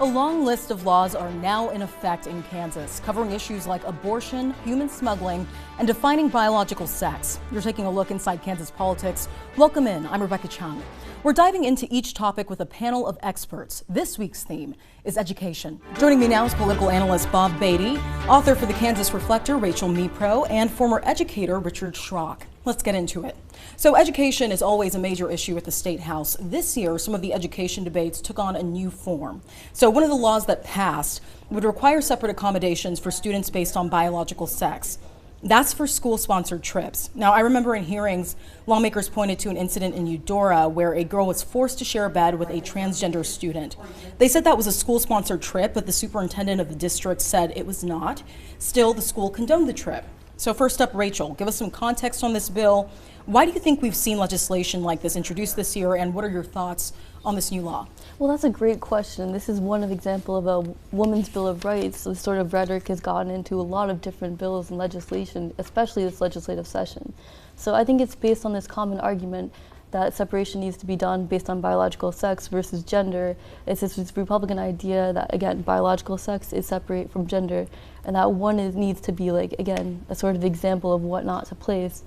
A long list of laws are now in effect in Kansas, covering issues like abortion, human smuggling, and defining biological sex. You're taking a look inside Kansas politics. Welcome in. I'm Rebecca Chung. We're diving into each topic with a panel of experts. This week's theme is education. Joining me now is political analyst Bob Beatty, author for the Kansas Reflector, Rachel Mepro, and former educator Richard Schrock. Let's get into it. So education is always a major issue at the State House. This year, some of the education debates took on a new form. So one of the laws that passed would require separate accommodations for students based on biological sex. That's for school-sponsored trips. Now, I remember in hearings, lawmakers pointed to an incident in Eudora where a girl was forced to share a bed with a transgender student. They said that was a school-sponsored trip, but the superintendent of the district said it was not. Still, the school condoned the trip. So first up, Rachel, give us some context on this bill. Why do you think we've seen legislation like this introduced this year, and what are your thoughts on this new law? Well, that's a great question. This is one example of a woman's Bill of Rights. This sort of rhetoric has gotten into a lot of different bills and legislation, especially this legislative session. So I think it's based on this common argument that separation needs to be done based on biological sex versus gender. It's this Republican idea that, again, biological sex is separate from gender, and that one needs to be, like, again, a sort of example of what not to place.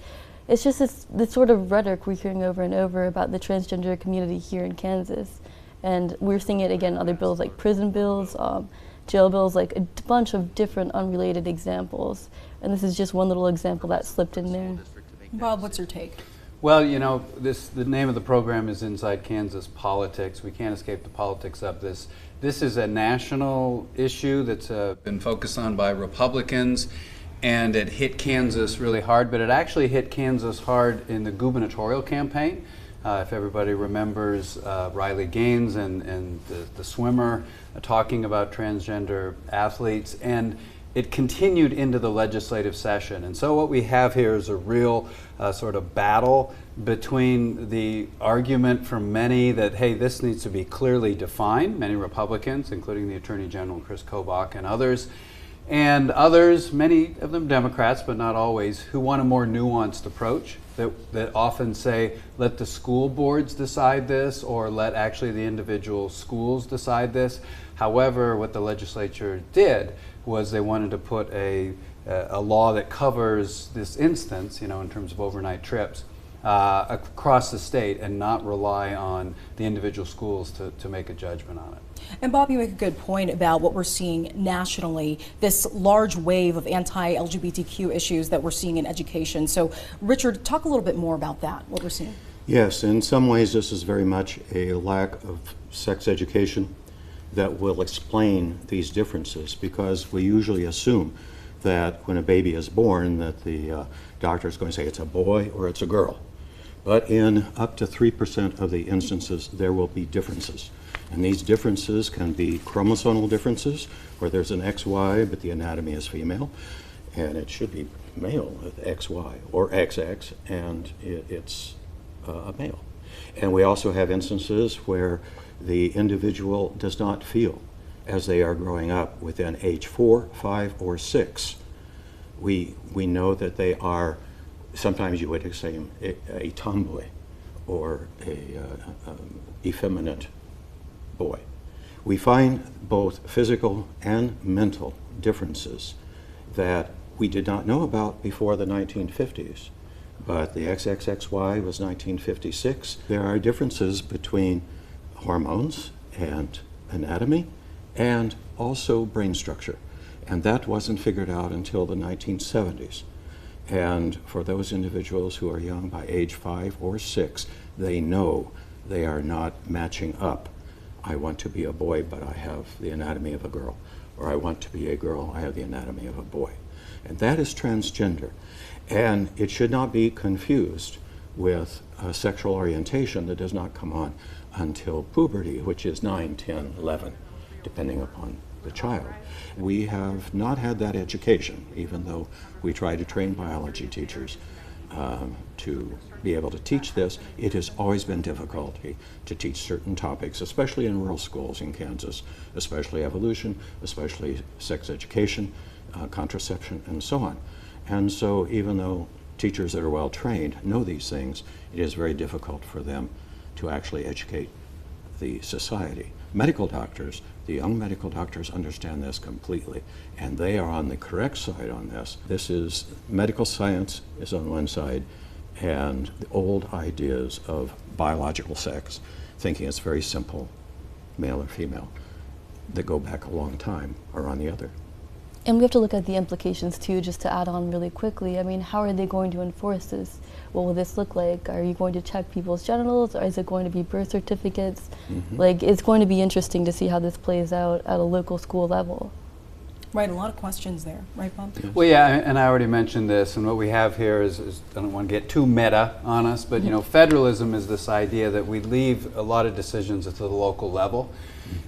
It's just this sort of rhetoric we're hearing over and over about the transgender community here in Kansas. And we're seeing it again in other bills like prison bills, jail bills, like a bunch of different unrelated examples. And this is just one little example that slipped in there. Bob, what's your take? Well, you know, the name of the program is Inside Kansas Politics. We can't escape the politics of this. This is a national issue that's been focused on by Republicans, and it hit Kansas really hard, but it actually hit Kansas hard in the gubernatorial campaign. If everybody remembers Riley Gaines and the swimmer talking about transgender athletes, and it continued into the legislative session. And so what we have here is a real sort of battle between the argument from many that, hey, this needs to be clearly defined, many Republicans, including the Attorney General Chris Kobach and others, many of them Democrats, but not always, who want a more nuanced approach that often say, let the school boards decide this, or let actually the individual schools decide this. However, what the legislature did was they wanted to put a law that covers this instance, you know, in terms of overnight trips, across the state, and not rely on the individual schools to make a judgment on it. And Bob, you make a good point about what we're seeing nationally, this large wave of anti-LGBTQ issues that we're seeing in education. So Richard, talk a little bit more about that, what we're seeing. Yes, in some ways this is very much a lack of sex education that will explain these differences, because we usually assume that when a baby is born that the doctor is going to say it's a boy or it's a girl. But in up to 3% of the instances there will be differences. And these differences can be chromosomal differences, where there's an XY but the anatomy is female, and it should be male with XY, or XX, and it's a male. And we also have instances where the individual does not feel, as they are growing up, within age 4, 5, or 6. We know that they are, sometimes you would say a tomboy or a effeminate boy. We find both physical and mental differences that we did not know about before the 1950s. But the XXXY was 1956. There are differences between hormones and anatomy and also brain structure. And that wasn't figured out until the 1970s. And for those individuals who are young by age 5 or 6, they know they are not matching up. I want to be a boy, but I have the anatomy of a girl. Or I want to be a girl, I have the anatomy of a boy. And that is transgender. And it should not be confused with a sexual orientation that does not come on until puberty, which is 9, 10, 11, depending upon the child. We have not had that education, even though we try to train biology teachers to be able to teach this. It has always been difficult to teach certain topics, especially in rural schools in Kansas, especially evolution, especially sex education, contraception, and so on. And so even though teachers that are well trained know these things, it is very difficult for them to actually educate the society. medical doctors, the young medical doctors understand this completely, and they are on the correct side on this. This is medical science is on one side, and the old ideas of biological sex, thinking it's very simple, male or female, that go back a long time, are on the other. And we have to look at the implications too, just to add on really quickly. I mean, how are they going to enforce this? What will this look like? Are you going to check people's genitals, or is it going to be birth certificates? Like, it's going to be interesting to see how this plays out at a local school level. Right, a lot of questions there, right, Bob? Well, yeah, and I already mentioned this, and what we have here is I don't want to get too meta on us, but you know, federalism is this idea that we leave a lot of decisions at the local level.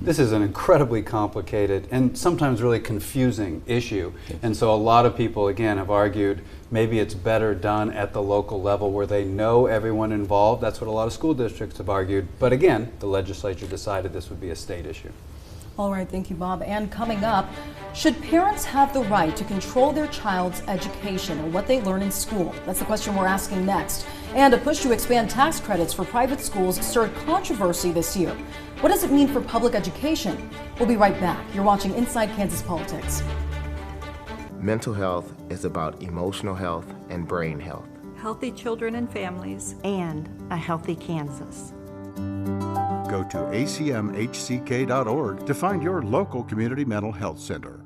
This is an incredibly complicated and sometimes really confusing issue, and so a lot of people, again, have argued maybe it's better done at the local level where they know everyone involved. That's what a lot of school districts have argued, but again, the legislature decided this would be a state issue. All right, thank you, Bob. And coming up, should parents have the right to control their child's education or what they learn in school? That's the question we're asking next. And a push to expand tax credits for private schools stirred controversy this year. What does it mean for public education? We'll be right back. You're watching Inside Kansas Politics. Mental health is about emotional health and brain health. Healthy children and families. And a healthy Kansas. Go to acmhck.org to find your local community mental health center.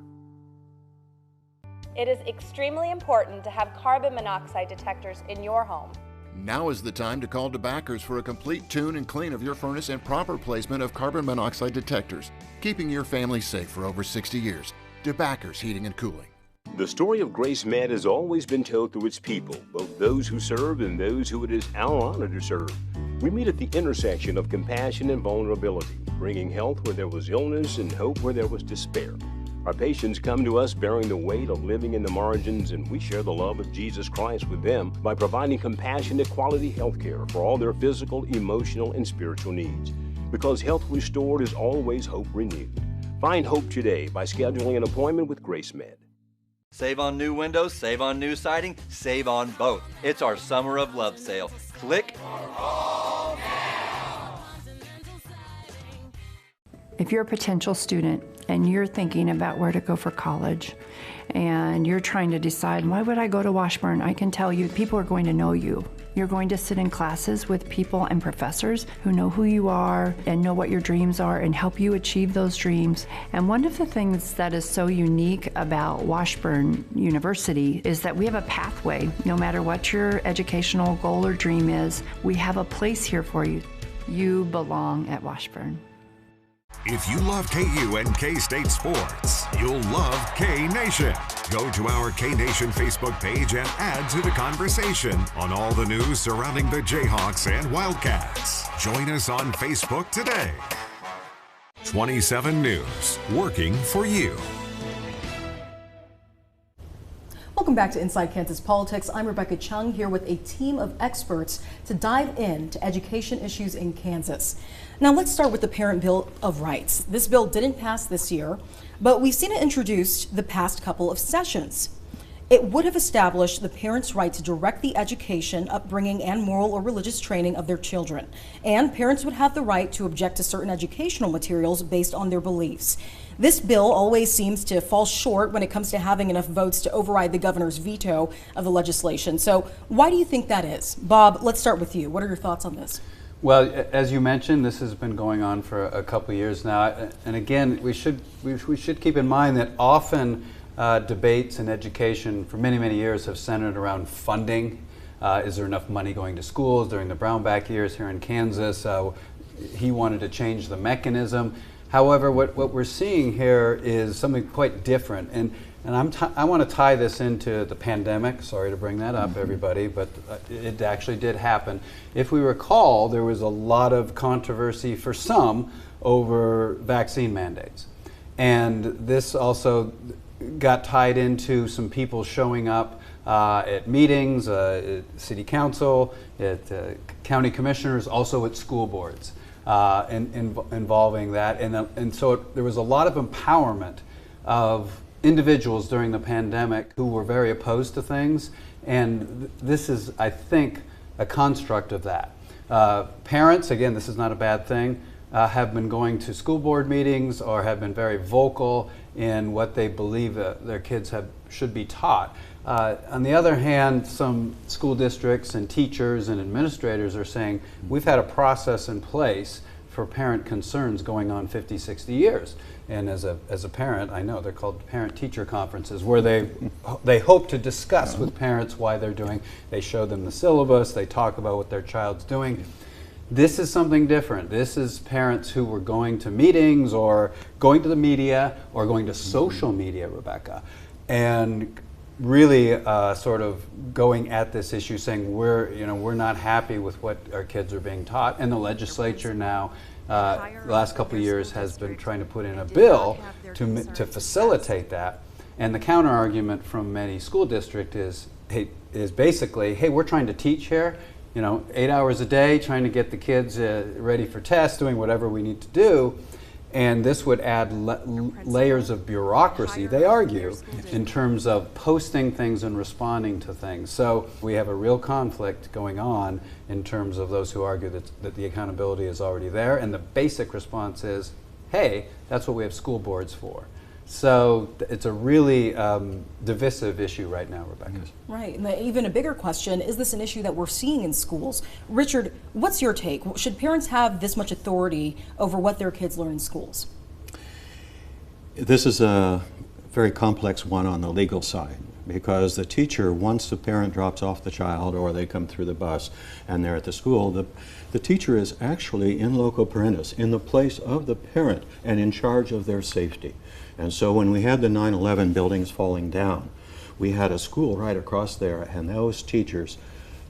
It is extremely important to have carbon monoxide detectors in your home. Now is the time to call DeBackers for a complete tune and clean of your furnace and proper placement of carbon monoxide detectors, keeping your family safe for over 60 years. DeBackers Heating and Cooling. The story of Grace Med has always been told through its people, both those who serve and those who it is our honor to serve. We meet at the intersection of compassion and vulnerability, bringing health where there was illness and hope where there was despair. Our patients come to us bearing the weight of living in the margins, and we share the love of Jesus Christ with them by providing compassionate quality health care for all their physical, emotional, and spiritual needs. Because health restored is always hope renewed. Find hope today by scheduling an appointment with Grace Med. Save on new windows, save on new siding, save on both. It's our Summer of Love sale. Click. If you're a potential student and you're thinking about where to go for college and you're trying to decide, why would I go to Washburn? I can tell you, people are going to know you. You're going to sit in classes with people and professors who know who you are and know what your dreams are and help you achieve those dreams. And one of the things that is so unique about Washburn University is that we have a pathway. No matter what your educational goal or dream is, we have a place here for you. You belong at Washburn. If you love KU and K-State sports, you'll love K-Nation. Go to our K-Nation Facebook page and add to the conversation on all the news surrounding the Jayhawks and Wildcats. Join us on Facebook today. 27 News, working for you. Welcome back to Inside Kansas Politics. I'm Rebecca Chung here with a team of experts to dive into education issues in Kansas. Now let's start with the Parent Bill of Rights. This bill didn't pass this year, but we've seen it introduced the past couple of sessions. It would have established the parents' right to direct the education, upbringing, and moral or religious training of their children. And parents would have the right to object to certain educational materials based on their beliefs. This bill always seems to fall short when it comes to having enough votes to override the governor's veto of the legislation. So why do you think that is? Bob, let's start with you. What are your thoughts on this? Well, as you mentioned, this has been going on for a couple of years now. And again, we should keep in mind that often debates in education for many, many years have centered around funding. Is there enough money going to schools? During the Brownback years here in Kansas, he wanted to change the mechanism. However, what we're seeing here is something quite different. And I want to tie this into the pandemic. Sorry to bring that up, everybody, but it actually did happen. If we recall, there was a lot of controversy for some over vaccine mandates. And this also got tied into some people showing up at meetings, at city council, at county commissioners, also at school boards, involving that. And so there was a lot of empowerment of individuals during the pandemic who were very opposed to things. And this is, I think, a construct of that. Parents, again, this is not a bad thing. have been going to school board meetings or have been very vocal in what they believe their kids should be taught. On the other hand, some school districts and teachers and administrators are saying, we've had a process in place for parent concerns going on 50, 60 years. And as a parent, I know they're called parent-teacher conferences, where they hope to discuss with parents why they're doing. They show them the syllabus, they talk about what their child's doing. This is something different. This is parents who were going to meetings or going to the media or going to social media, Rebecca, and really sort of going at this issue, saying we're not happy with what our kids are being taught, and the legislature now, the last couple of years, has been trying to put in a bill to facilitate that. And the counter argument from many school districts is basically, hey, we're trying to teach here, 8 hours a day, trying to get the kids ready for tests, doing whatever we need to do. And this would add layers of bureaucracy, they argue, in terms of posting things and responding to things. So we have a real conflict going on in terms of those who argue that the accountability is already there. And the basic response is, hey, that's what we have school boards for. So it's a really divisive issue right now, Rebecca. Right, and even a bigger question, is this an issue that we're seeing in schools? Richard, what's your take? Should parents have this much authority over what their kids learn in schools? This is a very complex one on the legal side, because the teacher, once the parent drops off the child or they come through the bus and they're at the school, the teacher is actually in loco parentis, in the place of the parent and in charge of their safety. And so when we had the 9/11 buildings falling down, we had a school right across there, and those teachers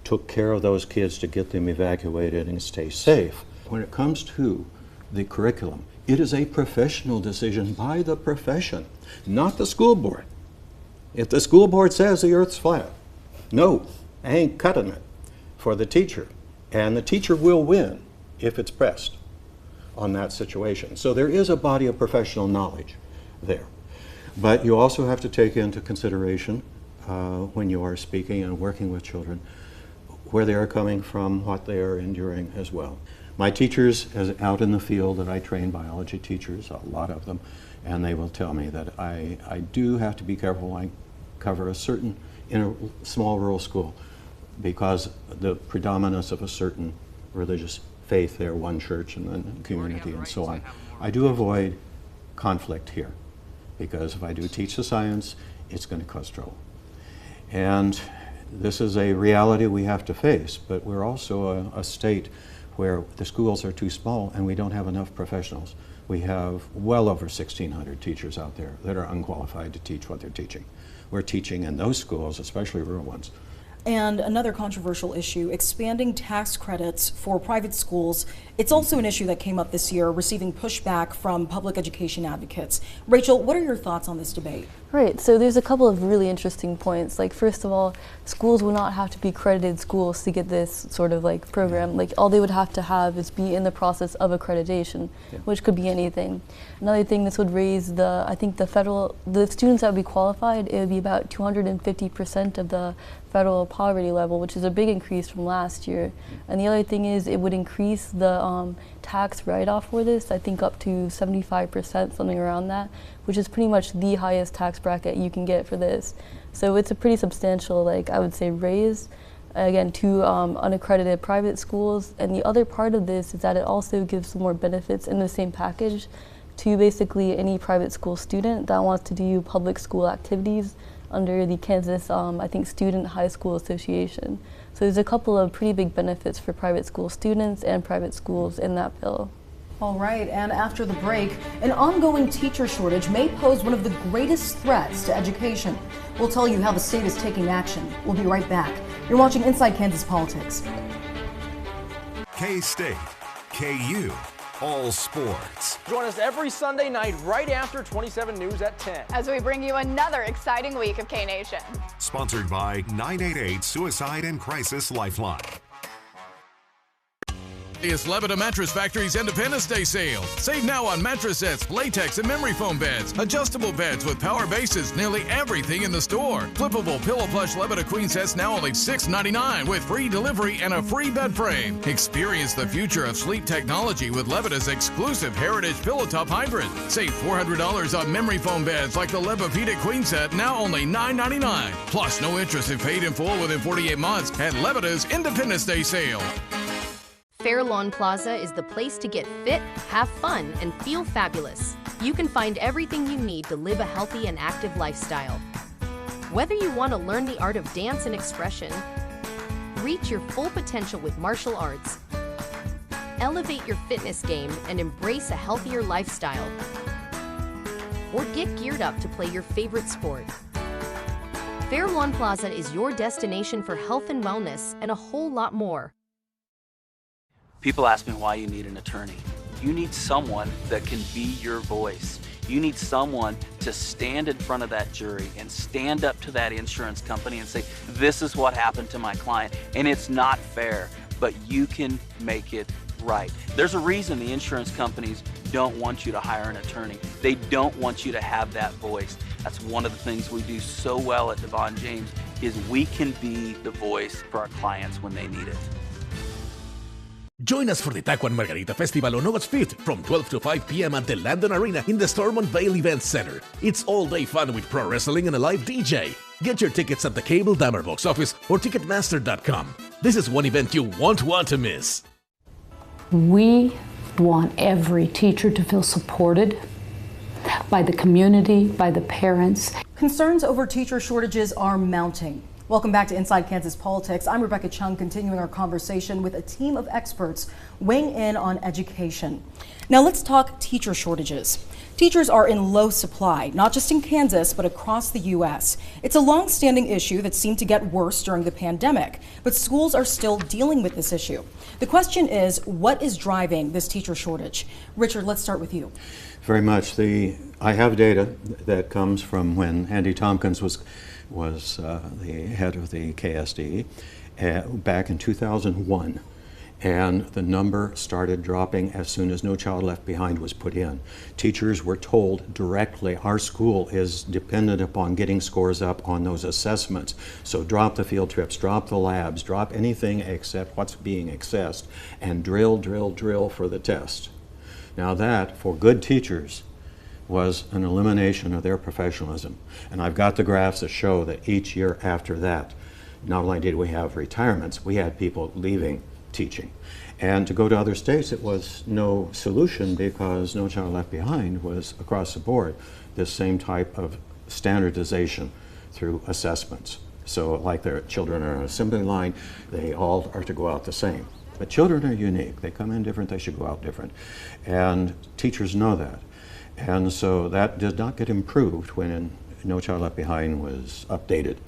took care of those kids to get them evacuated and stay safe. When it comes to the curriculum, it is a professional decision by the profession, not the school board. If the school board says the earth's flat, no, I ain't cutting it for the teacher. And the teacher will win if it's pressed on that situation. So there is a body of professional knowledge there. But you also have to take into consideration when you are speaking and working with children where they are coming from, what they are enduring as well. My teachers out in the field that I train, biology teachers, a lot of them, and they will tell me that I do have to be careful. I cover in a small rural school because the predominance of a certain religious faith there, one church and then community and so on. I do avoid conflict here, because if I do teach the science, it's going to cause trouble. And this is a reality we have to face, but we're also a state where the schools are too small and we don't have enough professionals. We have well over 1,600 teachers out there that are unqualified to teach what they're teaching. We're teaching in those schools, especially rural ones. And another controversial issue, expanding tax credits for private schools. It's also an issue that came up this year, receiving pushback from public education advocates. Rachel, what are your thoughts on this debate? Right, so there's a couple of really interesting points. Like, first of all, schools will not have to be accredited schools to get this sort of like program. Like, all they would have to have is be in the process of accreditation, which could be anything. Another thing, this would raise the students that would be qualified, it would be about 250% of the federal poverty level, which is a big increase from last year. And the other thing is it would increase the tax write-off for this, I think up to 75%, something around that, which is pretty much the highest tax bracket you can get for this. So it's a pretty substantial, I would say, raise, again, to unaccredited private schools. And the other part of this is that it also gives some more benefits in the same package to basically any private school student that wants to do public school activities under the Kansas, I think, Student High School Association. So there's a couple of pretty big benefits for private school students and private schools in that bill. All right, and after the break, an ongoing teacher shortage may pose one of the greatest threats to education. We'll tell you how the state is taking action. We'll be right back. You're watching Inside Kansas Politics. K-State, KU, all sports. Join us every Sunday night right after 27 News at 10. As we bring you another exciting week of K-Nation. Sponsored by 988 Suicide and Crisis Lifeline. It's Levita Mattress Factory's Independence Day sale. Save now on mattress sets, latex and memory foam beds, adjustable beds with power bases, nearly everything in the store. Flippable pillow plush Levita queen sets now only $6.99 with free delivery and a free bed frame. Experience the future of sleep technology with Levita's exclusive Heritage Pillow Top Hybrid. Save $400 on memory foam beds like the Levipedic queen set, now only $9.99. Plus no interest if paid in full within 48 months at Levita's Independence Day sale. Fair Lawn Plaza is the place to get fit, have fun, and feel fabulous. You can find everything you need to live a healthy and active lifestyle. Whether you want to learn the art of dance and expression, reach your full potential with martial arts, elevate your fitness game and embrace a healthier lifestyle, or get geared up to play your favorite sport, Fair Lawn Plaza is your destination for health and wellness and a whole lot more. People ask me why you need an attorney. You need someone that can be your voice. You need someone to stand in front of that jury and stand up to that insurance company and say, this is what happened to my client, and it's not fair, but you can make it right. There's a reason the insurance companies don't want you to hire an attorney. They don't want you to have that voice. That's one of the things we do so well at Devon James, is we can be the voice for our clients when they need it. Join us for the Taco and Margarita Festival on August 5th from 12 to 5 p.m. at the Landon Arena in the Stormont Vale Event Center. It's all-day fun with pro wrestling and a live DJ. Get your tickets at the Cable Dahmer box office or Ticketmaster.com. This is one event you won't want to miss. We want every teacher to feel supported by the community, by the parents. Concerns over teacher shortages are mounting. Welcome back to Inside Kansas Politics. I'm Rebecca Chung, continuing our conversation with a team of experts weighing in on education. Now let's talk teacher shortages. Teachers are in low supply, not just in Kansas, but across the U.S. It's a long-standing issue that seemed to get worse during the pandemic, but schools are still dealing with this issue. The question is, what is driving this teacher shortage? Richard, let's start with you. Very much. I have data that comes from when Andy Tompkins was the head of the KSD back in 2001, and the number started dropping as soon as No Child Left Behind was put in. Teachers were told directly, our school is dependent upon getting scores up on those assessments, so drop the field trips, drop the labs, drop anything except what's being assessed, and drill, drill, drill for the test. Now that, for good teachers, was an elimination of their professionalism. And I've got the graphs that show that each year after that, not only did we have retirements, we had people leaving teaching. And to go to other states, it was no solution because No Child Left Behind was across the board this same type of standardization through assessments. So like their children are on an assembly line, they all are to go out the same. But children are unique. They come in different, they should go out different. And teachers know that. And so that did not get improved when No Child Left Behind was updated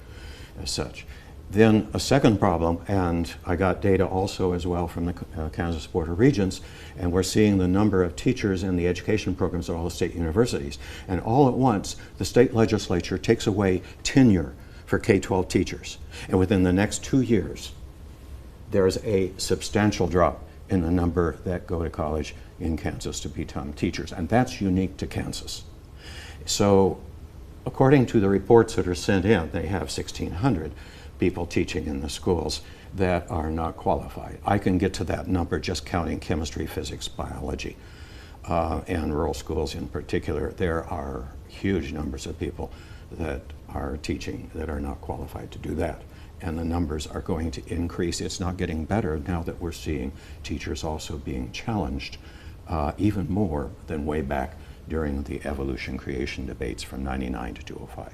as such. Then a second problem, and I got data also as well from the Kansas Board of Regents, and we're seeing the number of teachers in the education programs at all the state universities. And all at once, the state legislature takes away tenure for K-12 teachers. And within the next 2 years, there's a substantial drop in the number that go to college in Kansas to become teachers, and that's unique to Kansas. So according to the reports that are sent in, they have 1,600 people teaching in the schools that are not qualified. I can get to that number just counting chemistry, physics, biology, and rural schools in particular. There are huge numbers of people that are teaching that are not qualified to do that. And the numbers are going to increase. It's not getting better now that we're seeing teachers also being challenged even more than way back during the evolution creation debates from '99 to 2005.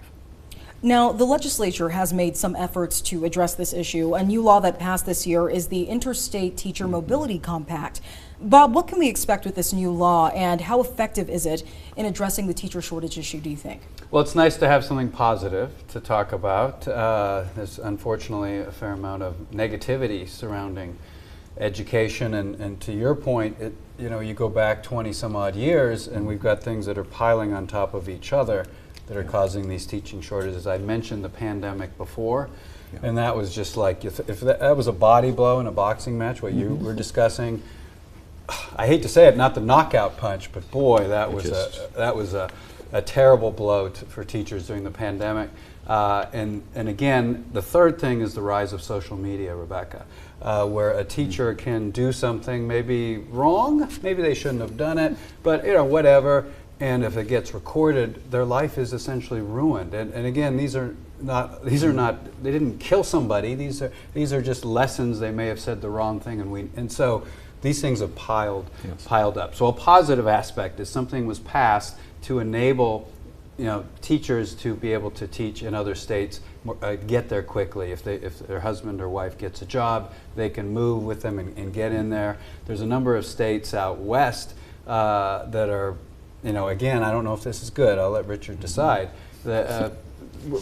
Now, the legislature has made some efforts to address this issue. A new law that passed this year is the Interstate Teacher Mobility Compact. Bob, what can we expect with this new law, and how effective is it in addressing the teacher shortage issue, do you think? Well, it's nice to have something positive to talk about. There's unfortunately a fair amount of negativity surrounding education, and to your point, you go back 20 some odd years and we've got things that are piling on top of each other that are causing these teaching shortages. I mentioned the pandemic before, and that was just like, if that was a body blow in a boxing match, what you were discussing, I hate to say it, not the knockout punch, but boy, that was a terrible blow for teachers during the pandemic. And again, the third thing is the rise of social media, Rebecca, where a teacher can do something maybe wrong, maybe they shouldn't have done it, but whatever. And if it gets recorded, their life is essentially ruined. And again, these are not, they didn't kill somebody. These are just lessons. They may have said the wrong thing, and so these things have piled up. So a positive aspect is something was passed to enable teachers to be able to teach in other states, get there quickly. If their husband or wife gets a job, they can move with them and get in there. There's a number of states out west that are, again, I don't know if this is good. I'll let Richard decide. That,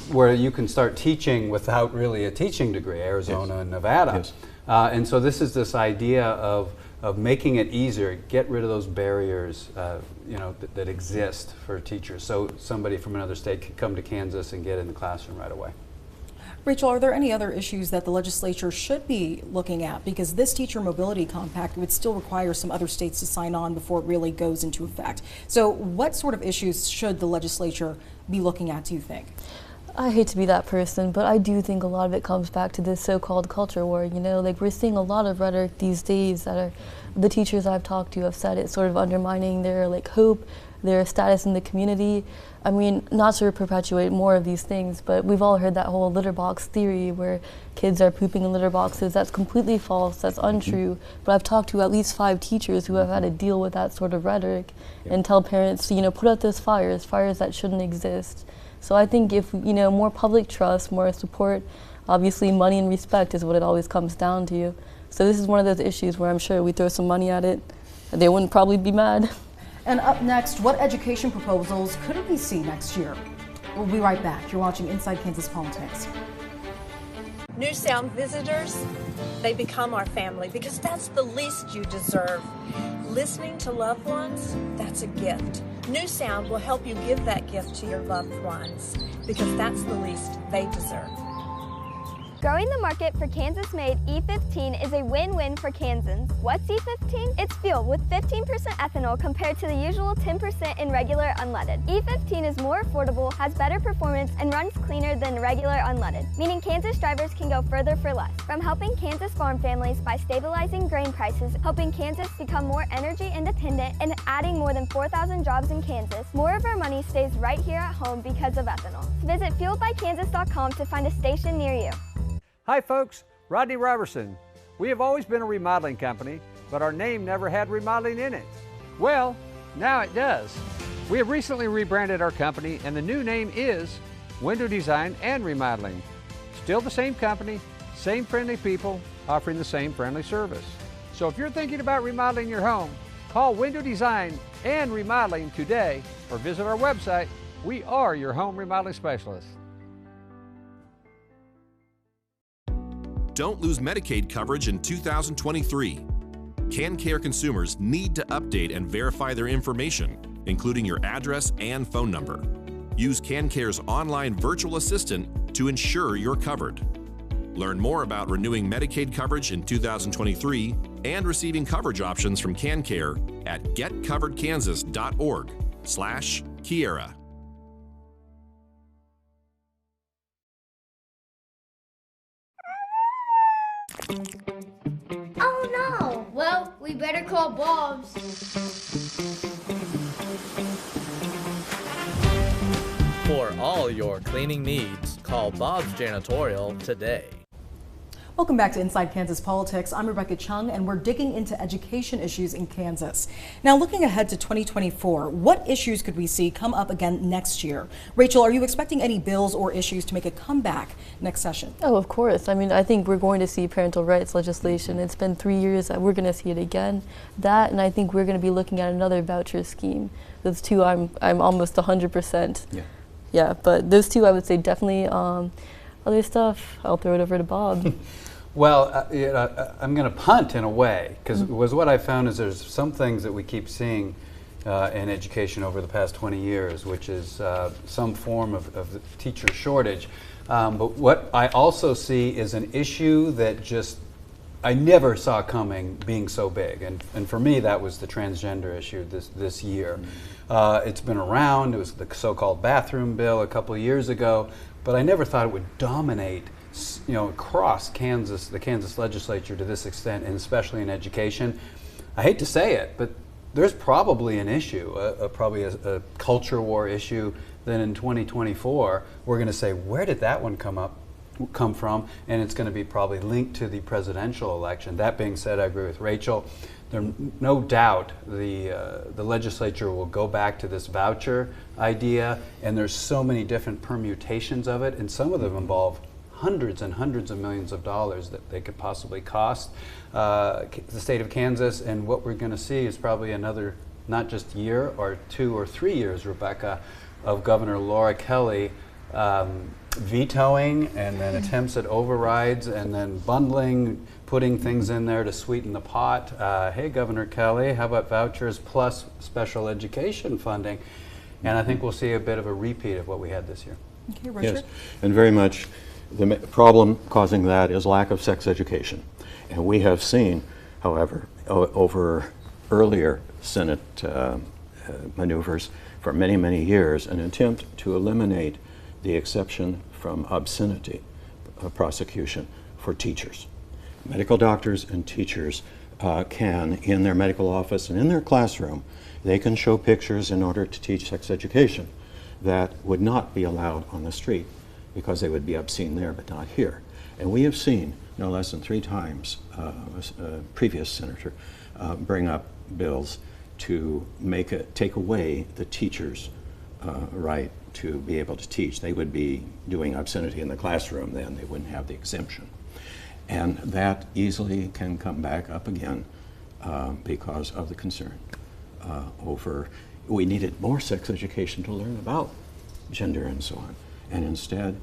where you can start teaching without really a teaching degree, Arizona and Nevada. Yes. And so this idea of making it easier, get rid of those barriers that exist for teachers, so somebody from another state could come to Kansas and get in the classroom right away. Rachel, are there any other issues that the legislature should be looking at? Because this teacher mobility compact would still require some other states to sign on before it really goes into effect. So what sort of issues should the legislature be looking at, do you think? I hate to be that person, but I do think a lot of it comes back to this so-called culture war. Like we're seeing a lot of rhetoric these days that are, the teachers I've talked to have said it's sort of undermining their hope, their status in the community. I mean, not to perpetuate more of these things, but we've all heard that whole litter box theory where kids are pooping in litter boxes. That's completely false, that's untrue. But I've talked to at least 5 teachers who have had to deal with that sort of rhetoric and tell parents, put out those fires that shouldn't exist. So I think if, more public trust, more support, obviously money and respect is what it always comes down to. So this is one of those issues where I'm sure we throw some money at it, they wouldn't probably be mad. And up next, what education proposals could we see next year? We'll be right back. You're watching Inside Kansas Politics. New Sound visitors, they become our family because that's the least you deserve. Listening to loved ones, that's a gift. New Sound will help you give that gift to your loved ones because that's the least they deserve. Growing the market for Kansas-made E15 is a win-win for Kansans. What's E15? It's fuel with 15% ethanol compared to the usual 10% in regular unleaded. E15 is more affordable, has better performance, and runs cleaner than regular unleaded, meaning Kansas drivers can go further for less. From helping Kansas farm families by stabilizing grain prices, helping Kansas become more energy independent, and adding more than 4,000 jobs in Kansas, more of our money stays right here at home because of ethanol. Visit fueledbykansas.com to find a station near you. Hi folks, Rodney Robertson. We have always been a remodeling company, but our name never had remodeling in it. Well, now it does. We have recently rebranded our company and the new name is Window Design and Remodeling. Still the same company, same friendly people, offering the same friendly service. So if you're thinking about remodeling your home, call Window Design and Remodeling today or visit our website. We are your home remodeling specialists. Don't lose Medicaid coverage in 2023. KanCare consumers need to update and verify their information, including your address and phone number. Use KanCare's online virtual assistant to ensure you're covered. Learn more about renewing Medicaid coverage in 2023 and receiving coverage options from KanCare at getcoveredkansas.org/Kiera. Oh no! Well, we better call Bob's. For all your cleaning needs, call Bob's Janitorial today. Welcome back to Inside Kansas Politics. I'm Rebecca Chung, and we're digging into education issues in Kansas. Now, looking ahead to 2024, what issues could we see come up again next year? Rachel, are you expecting any bills or issues to make a comeback next session? Oh, of course. I mean, I think we're going to see parental rights legislation. It's been 3 years. We're going to see it again. That, and I think we're going to be looking at another voucher scheme. Those two, I'm almost 100%. Yeah, but those two, I would say definitely. Other stuff, I'll throw it over to Bob. Well, I'm going to punt in a way, because what I found is there's some things that we keep seeing in education over the past 20 years, which is some form of teacher shortage. But what I also see is an issue that just I never saw coming being so big, and for me that was the transgender issue this year. It's been around. It was the so-called bathroom bill a couple of years ago, but I never thought it would dominate, across Kansas, the Kansas legislature to this extent, and especially in education. I hate to say it, but there's probably an issue, probably a culture war issue. Then in 2024, we're going to say, where did that one come from? And it's going to be probably linked to the presidential election. That being said, I agree with Rachel. There's no doubt the legislature will go back to this voucher idea, and there's so many different permutations of it, and some of them involve hundreds and hundreds of millions of dollars that they could possibly cost the state of Kansas. And what we're going to see is probably another, not just year or 2 or 3 years, Rebecca, of Governor Laura Kelly vetoing and then attempts at overrides and then bundling, putting things in there to sweeten the pot. Hey, Governor Kelly, how about vouchers plus special education funding? And I think we'll see a bit of a repeat of what we had this year. Okay, Richard? Yes, and very much the problem causing that is lack of sex education. And we have seen, however, over earlier Senate maneuvers for many, many years, an attempt to eliminate the exception from obscenity prosecution for teachers. Medical doctors and teachers can, in their medical office and in their classroom, they can show pictures in order to teach sex education that would not be allowed on the street because they would be obscene there but not here. And we have seen no less than 3 times a previous senator bring up bills to take away the teacher's right to be able to teach. They would be doing obscenity in the classroom then, they wouldn't have the exemption. And that easily can come back up again because of the concern over, we needed more sex education to learn about gender and so on. And instead,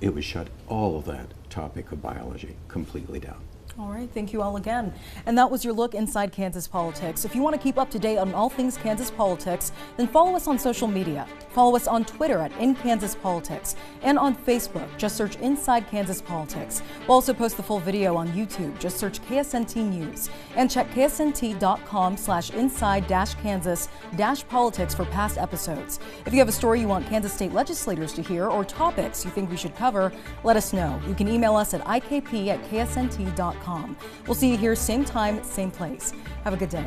it would shut all of that topic of biology completely down. All right, thank you all again. And that was your look inside Kansas politics. If you want to keep up to date on all things Kansas politics, then follow us on social media. Follow us on Twitter at @InKansasPolitics and on Facebook. Just search Inside Kansas Politics. We'll also post the full video on YouTube. Just search KSNT News and check ksnt.com/inside-kansas-politics for past episodes. If you have a story you want Kansas state legislators to hear or topics you think we should cover, let us know. You can email us at ikp@ksnt.com. We'll see you here same time, same place. Have a good day.